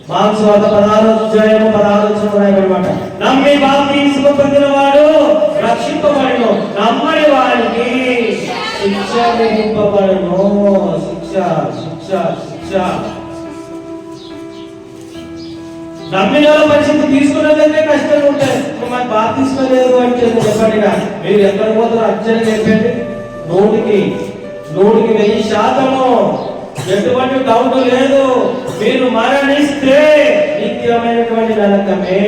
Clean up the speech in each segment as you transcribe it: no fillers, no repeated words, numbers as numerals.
Marks వార్త 16:16 నమ్మి బాప్తిస్మము పొందినవాడు రక్షింపబడును, నమ్మని వారికి శిక్ష విధింపబడును. శిక్ష శిక్ష శిక్ష. నమ్మిన పరిస్థితి తీసుకున్నదంటే కష్టంగా ఉంటాయి. మాకు బాప్తిస్మం లేదు అంటే చెప్పండి, మీరు ఎక్కడ పోతారో అర్చన చెప్పండి. 100% ఎటువంటి డౌట్ లేదు. మీరు మరణిస్తే నిత్యమైనటువంటి నరకమే,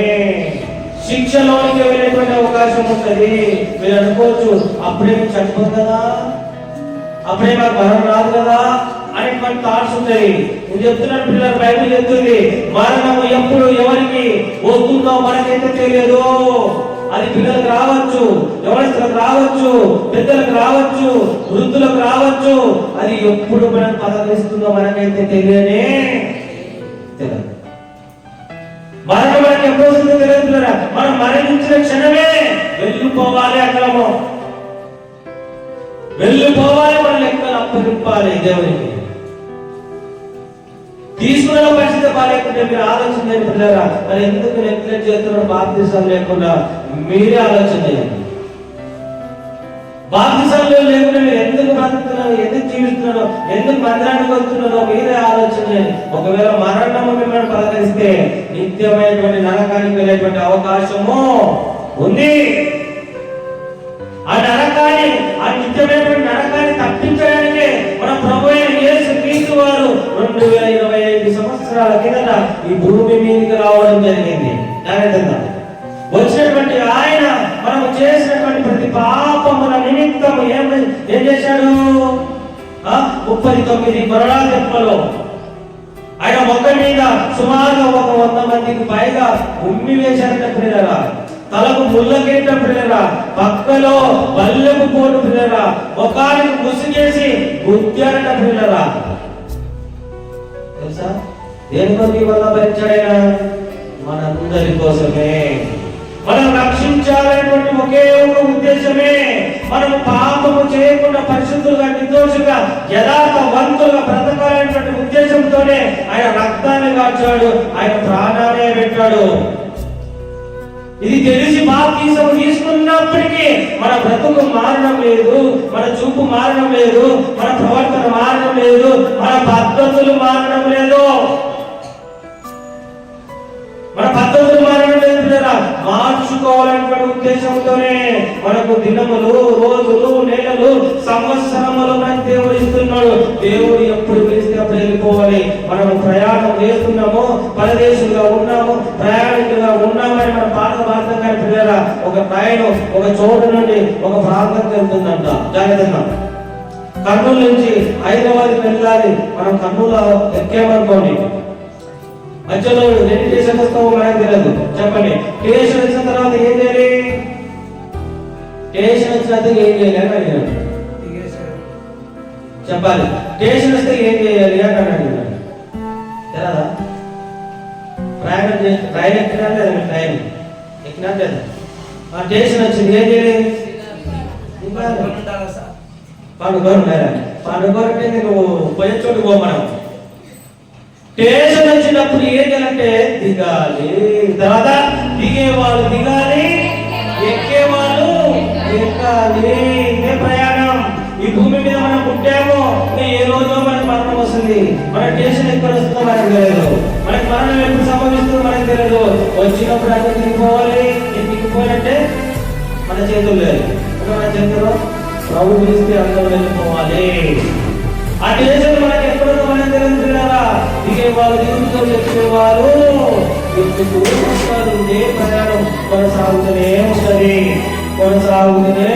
శిక్షలోనికి వెళ్ళేటువంటి అవకాశం ఉంటుంది. మీరు అనుకోవచ్చు అప్పుడే చనిపోదు కదా, అప్పుడే మాకు మరణం రాదు కదా అనేటువంటి థాట్స్ ఉంటాయి. నేను చెప్తున్నాను పిల్లలు, బైబిల్ చెప్తుంది మరణము ఎప్పుడు ఎవరికి వస్తుందో మనకైతే తెలియదు. అది పిల్లలకు రావచ్చు, యవనస్తులకు రావచ్చు, పెద్దలకు రావచ్చు, వృద్ధులకు రావచ్చు. అది ఎప్పుడు మనం పదవిస్తుందో మనకైతే తెలియనే తెలియదు. మరణం మనకి ఎప్పుడు వస్తుందో తెలియదు. మనం మరణించిన క్షణమే వెళ్ళిపోవాలి, అక్కడము వెళ్ళిపోవాలి, మన లెక్కలు అప్పగింపాలి దేవునికి. తీసుకున్న పరిస్థితి బాగాలేకుంటే మీరు ఆలోచన చేయండి పిల్లరా, మరి ఎందుకు నెగ్లెక్ట్ చేస్తున్నాడు బాప్తిసం లేకుండా? మీరే ఆలోచన చేయండి. బాప్తిసం లేకుండా మీరు ఎందుకు బ్రతుకుతున్నారు, ఎందుకు జీవిస్తున్నారు, ఎందుకు మందిరానికి వస్తున్నారో మీరే ఆలోచన చేయండి. ఒకవేళ మరణము మిమ్మల్ని పలకరిస్తే నిత్యమైనటువంటి నరకానికి వెళ్ళేటువంటి అవకాశము ఉంది. ఆ నరకాన్ని, ఆ నిత్యమైనటువంటి నరకాన్ని తప్పించడానికి మన ప్రభు అయిన యేసు క్రీస్తు వారు 2025 సంవత్సరాల కిందట ఈ భూమి మీదకి రావడం జరిగింది. వచ్చినటువంటి ఆయన మనం చేసినటువంటి ప్రతి పాపముల నిమిత్తం ఏం చేశాడు? 39 కొరడా దెబ్బలు ఆయన మొక్క మీద సుమారుగా 100 మందికి పైగా ఉమ్మి వేశారట పిల్లరా. తలకు ముళ్ళ కిరీటం పిల్లరా, పక్కలో బల్లెపు పోటు పిల్లరా, ముఖానికి ముసుగేసి గుద్దారట పిల్లరా. తెలుసా దేని వల్ల భరించాడైనా? మనందరి కోసమే, మనం రక్షించాలనేటువంటి ఒకే ఒక ఉద్దేశమే. మనం పాపము చేయకుండా పరిశుద్ధులుగా, నిర్దోషులుగా, యథార్థవంతులుగా బ్రతకాలనేటువంటి ఉద్దేశంతోనే ఆయన రక్తాన్ని కాచాడు, ఆయన ప్రాణాన్ని పెట్టాడు. ఇది తెలిసి బాప్తిసం తీసుకున్నప్పటికీ మన బ్రతుకు మారడం లేదు, మన చూపు మారడం లేదు, మన ప్రవర్తన మారడం లేదు, మన పద్ధతులు మారడం లేదు, మన పద్ధతులు మారడం లేదు. మార్చుకోవాలనే ఉద్దేశంతోనే మనకు దినములు, రోజులు, నెలలు, సంవత్సరములు మనకు దేవుడు ఇస్తున్నాడు. దేవుడు ఎప్పుడు పిలిస్తే అప్పుడు వెళ్ళిపోవాలి. మనము ప్రయాణం చేస్తున్నాము, పరదేశులుగా ఉన్నాము, ప్రయాణికులుగా ఉన్నామని మన పాత భారతంగా పిల్లరా. ఒక ట్రైన్ ఒక చోటు నుండి ఒక ప్రాంతంకి వెళ్తుందంట. జాగ్రత్తగా కర్నూలు నుంచి హైదరాబాద్ వెళ్ళాలి. మనం కర్నూలు ఎక్కామనుకోండి, మధ్యలో ఎన్ని స్టేషన్ వస్తావో మనకు తెలియదు. చెప్పండి, స్టేషన్ వచ్చిన తర్వాత ఏం చేయాలి? స్టేషన్ వచ్చిన తర్వాత ఏం చేయాలి అని అడిగాడు. చెప్పాలి, స్టేషన్ వస్తే ఏం చేయాలి అని అడిగాడు. తెలదా? ప్రయాణం చేసి ట్రైన్ ఎక్కినా లేదా? ట్రైన్ ఎక్కినా లేదా? ఆ స్టేషన్ వచ్చింది, ఏం చేయాలి? పండుగోరంటే నువ్వు పోయే చోటు పో. మనం స్టేషన్ వచ్చినప్పుడు ఏం చేయాలంటే దిగాలి. తర్వాత దిగేవాళ్ళు దిగాలి, ఎక్కేవాళ్ళు ఎక్కాలి. ఇదే ప్రయాణం. ఈ భూమి మీద మనం పుట్టాము, ఏ రోజు మనకి మరణం వస్తుంది. మన స్టేషన్ ఎక్కడ వస్తుందో మనకు తెలియదు, మనకి మరణం ఎప్పుడు సంభవిస్తుందో మనకు తెలియదు. వచ్చినప్పుడు అక్కడ దిగిపోవాలి. దిగిపోవాలంటే మన చేతులు లేదు, మన చేతుల్లో ప్రభు పిలిస్తే అందరూ వెళ్ళిపోవాలి. ఆ స్టేషన్ మనకి ఎక్కడుందో మనకు తెలియదు. దిగేవాళ్ళు దిగుతూ చెప్పేవారు ప్రయాణం కొనసాగుతూనే ఉంటది, కొనసాగుతూనే